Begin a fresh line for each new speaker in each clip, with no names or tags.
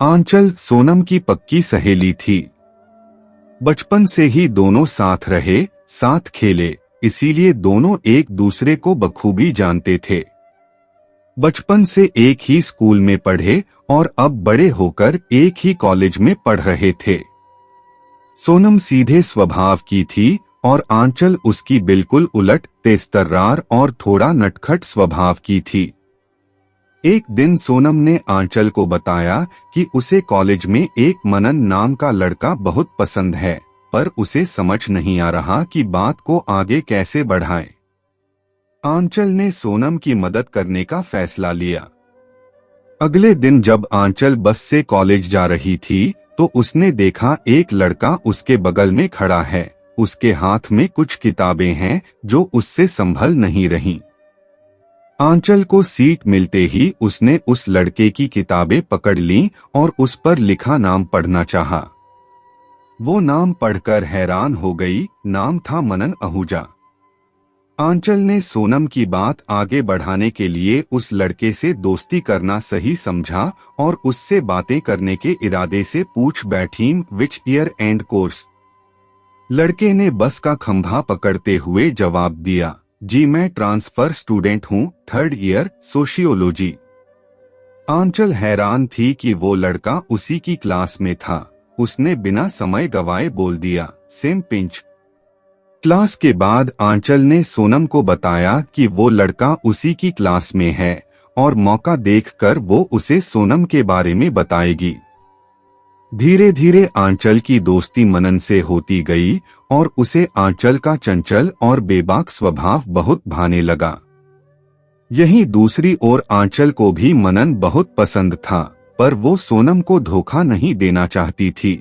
आंचल सोनम की पक्की सहेली थी। बचपन से ही दोनों साथ रहे, साथ खेले, इसीलिए दोनों एक दूसरे को बखूबी जानते थे। बचपन से एक ही स्कूल में पढ़े और अब बड़े होकर एक ही कॉलेज में पढ़ रहे थे। सोनम सीधे स्वभाव की थी और आंचल उसकी बिल्कुल उलट, तेजतर्रार और थोड़ा नटखट स्वभाव की थी। एक दिन सोनम ने आंचल को बताया कि उसे कॉलेज में एक मनन नाम का लड़का बहुत पसंद है, पर उसे समझ नहीं आ रहा कि बात को आगे कैसे बढ़ाए। आंचल ने सोनम की मदद करने का फैसला लिया। अगले दिन जब आंचल बस से कॉलेज जा रही थी तो उसने देखा एक लड़का उसके बगल में खड़ा है। उसके हाथ में कुछ किताबें हैं जो उससे संभल नहीं रहीं। आंचल को सीट मिलते ही उसने उस लड़के की किताबें पकड़ लीं और उस पर लिखा नाम पढ़ना चाहा। वो नाम पढ़कर हैरान हो गई। नाम था मनन आहूजा। आंचल ने सोनम की बात आगे बढ़ाने के लिए उस लड़के से दोस्ती करना सही समझा और उससे बातें करने के इरादे से पूछ बैठी, विच ईयर एंड कोर्स। लड़के ने बस का खंभा पकड़ते हुए जवाब दिया, जी मैं ट्रांसफर स्टूडेंट हूँ, 3rd ईयर सोशियोलॉजी। आंचल हैरान थी कि वो लड़का उसी की क्लास में था। उसने बिना समय गवाए बोल दिया, सेम पिंच। क्लास के बाद आंचल ने सोनम को बताया कि वो लड़का उसी की क्लास में है और मौका देखकर वो उसे सोनम के बारे में बताएगी। धीरे धीरे आंचल की दोस्ती मनन से होती गई और उसे आंचल का चंचल और बेबाक स्वभाव बहुत भाने लगा। यहीं दूसरी ओर आंचल को भी मनन बहुत पसंद था, पर वो सोनम को धोखा नहीं देना चाहती थी।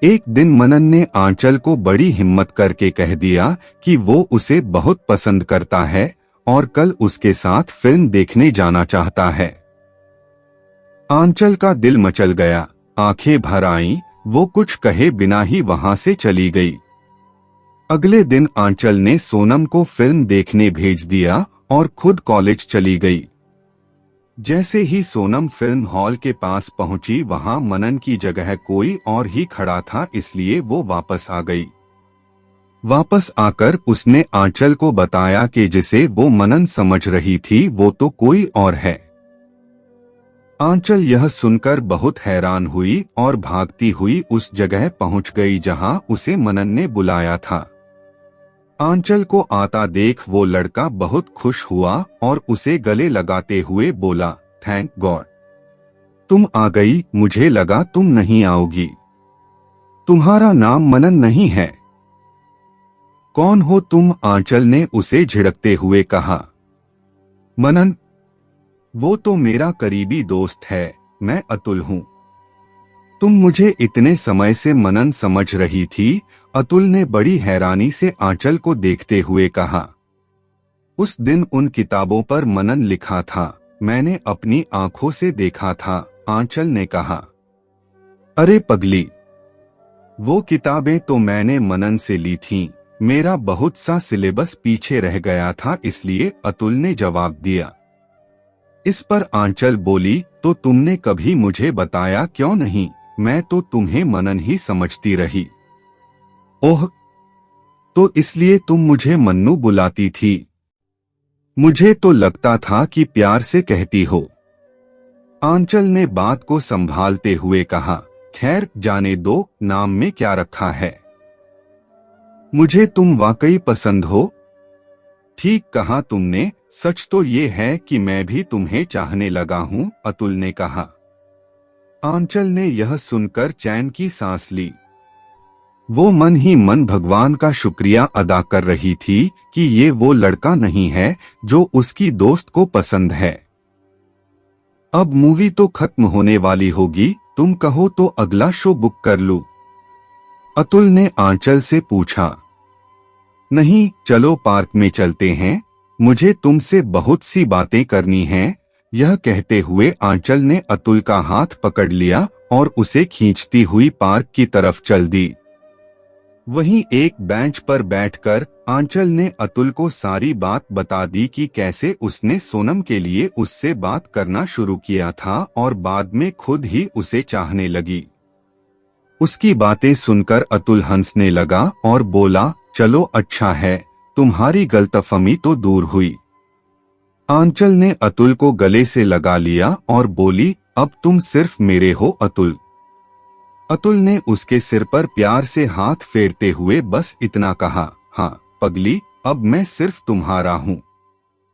एक दिन मनन ने आंचल को बड़ी हिम्मत करके कह दिया कि वो उसे बहुत पसंद करता है और कल उसके साथ फिल्म देखने जाना चाहता है। आंचल का दिल मचल गया, आंखें भर आईं, वो कुछ कहे बिना ही वहां से चली गई। अगले दिन आंचल ने सोनम को फिल्म देखने भेज दिया और खुद कॉलेज चली गई। जैसे ही सोनम फिल्म हॉल के पास पहुंची, वहां मनन की जगह कोई और ही खड़ा था, इसलिए वो वापस आ गई। वापस आकर उसने आंचल को बताया कि जिसे वो मनन समझ रही थी वो तो कोई और है। आंचल यह सुनकर बहुत हैरान हुई और भागती हुई उस जगह पहुंच गई जहां उसे मनन ने बुलाया था। आंचल को आता देख वो लड़का बहुत खुश हुआ और उसे गले लगाते हुए बोला, थैंक गॉड तुम आ गई, मुझे लगा तुम नहीं आओगी। तुम्हारा नाम मनन नहीं है? कौन हो तुम? आंचल ने उसे झिड़कते हुए कहा। मनन? वो तो मेरा करीबी दोस्त है, मैं अतुल हूँ। तुम मुझे इतने समय से मनन समझ रही थी? अतुल ने बड़ी हैरानी से आंचल को देखते हुए कहा। उस दिन उन किताबों पर मनन लिखा था, मैंने अपनी आंखों से देखा था, आंचल ने कहा। अरे पगली, वो किताबें तो मैंने मनन से ली थीं, मेरा बहुत सा सिलेबस पीछे रह गया था, इसलिए अतुल ने जवाब दिया। इस पर आंचल बोली, तो तुमने कभी मुझे बताया क्यों नहीं? मैं तो तुम्हें मनन ही समझती रही। ओह, तो इसलिए तुम मुझे मन्नू बुलाती थी? मुझे तो लगता था कि प्यार से कहती हो। आंचल ने बात को संभालते हुए कहा, खैर जाने दो, नाम में क्या रखा है। मुझे तुम वाकई पसंद हो। ठीक कहा तुमने, सच तो ये है कि मैं भी तुम्हें चाहने लगा हूँ, अतुल ने कहा। आंचल ने यह सुनकर चैन की सांस ली। वो मन ही मन भगवान का शुक्रिया अदा कर रही थी कि ये वो लड़का नहीं है जो उसकी दोस्त को पसंद है। अब मूवी तो खत्म होने वाली होगी, तुम कहो तो अगला शो बुक कर लूं? अतुल ने आंचल से पूछा। नहीं, चलो पार्क में चलते हैं, मुझे तुमसे बहुत सी बातें करनी हैं। यह कहते हुए आंचल ने अतुल का हाथ पकड़ लिया और उसे खींचती हुई पार्क की तरफ चल दी। वहीं एक बेंच पर बैठकर आंचल ने अतुल को सारी बात बता दी कि कैसे उसने सोनम के लिए उससे बात करना शुरू किया था और बाद में खुद ही उसे चाहने लगी। उसकी बातें सुनकर अतुल हंसने लगा और बोला, चलो अच्छा है, तुम्हारी गलतफहमी तो दूर हुई। आंचल ने अतुल को गले से लगा लिया और बोली, अब तुम सिर्फ मेरे हो अतुल। अतुल ने उसके सिर पर प्यार से हाथ फेरते हुए बस इतना कहा, हाँ पगली, अब मैं सिर्फ तुम्हारा हूँ।